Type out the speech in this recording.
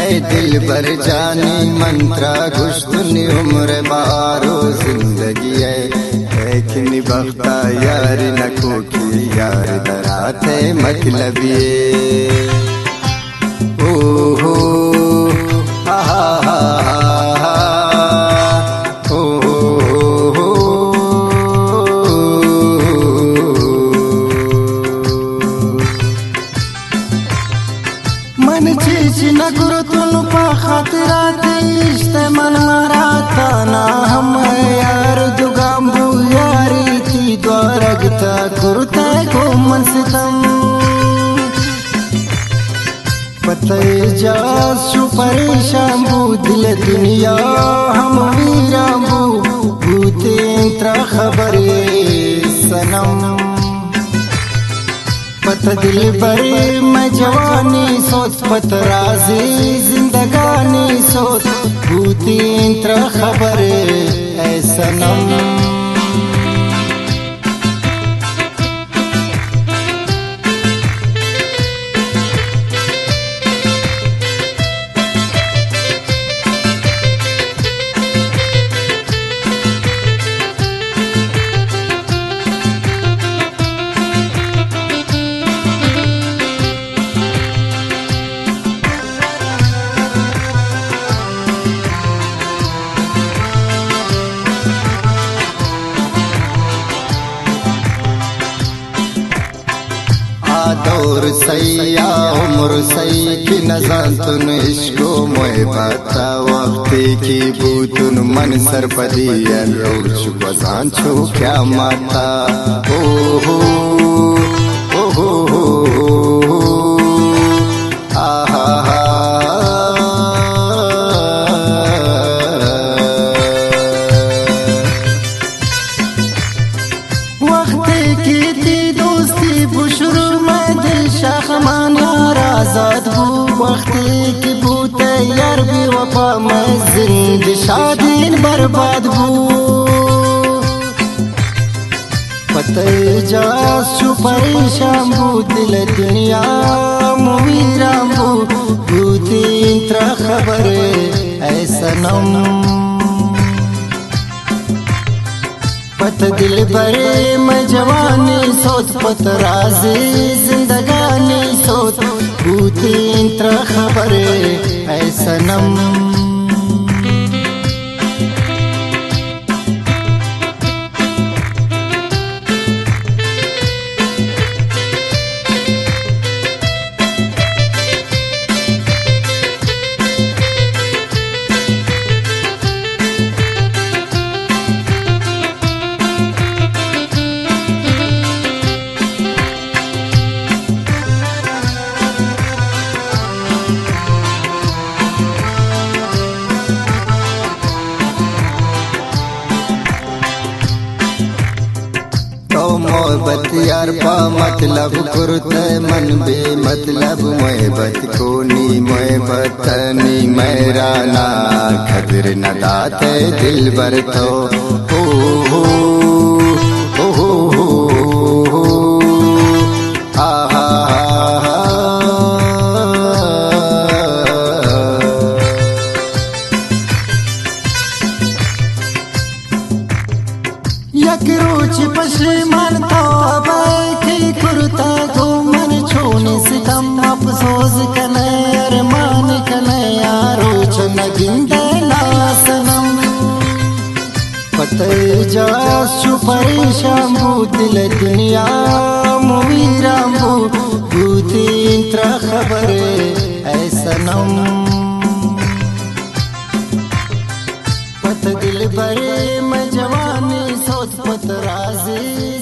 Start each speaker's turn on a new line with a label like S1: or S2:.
S1: ऐ दिल बर जानी मंत्रा गुश्तनी उम्र बारो जिंदगी है कि निभता यार नको की यार दराते मतलब ये ओ हो हा हा हा
S2: मन चीज न गुरु तुल पा खातिरा इश्त मन मराता ना हम यार दुगाम्बू यारी थी द्वारगता कुरता को मन सितम पते जा सु परेशान बू दिल दुनिया हम वीरांबू भूते इंत्रा खबरे सनम पत दिल बरे मैं जवानी सोच पत राजी जिंदगानी सोच भूती इंत्र खबर ऐ सनम
S1: दौर सैया उम्र सही की नजर तुन इश्को मोए बता वक्त की बूतुन मन सरपदी रोच बजान छो क्या माता ओ हो ओ हो आहा
S2: वक्त की थी दोस्ती बुशरू शाखमान यार आजाद बू वक्त की बूत यार भी वफा में जिंद शादीन बर्बाद बू पते जा सु परेशान बू दिल दुनिया मुवीरां बू भूती इंत्रा खबर ऐ सनम पत दिल बरे मैं जवानी सोच पत राजी जिंदगानी सोच भूती इंत्र खबर ऐ सनम
S1: मोहब्बत यार पा मतलब कुरते मन बे मतलब मोहब्बत कोनी मोहब्बत नी मेरा ना खदर न दाते दिल बर तो हो आहा
S2: यक रोच पश्चिमान अफसोस कने अरमान कने यारो चनगिंदे लासनम पते जा सु परेशान बू दिल दुनिया मुवीरां बू भूती इंत्रा खबर ऐ सनम पत दिल बरे मैं जवानी सोच पत राजी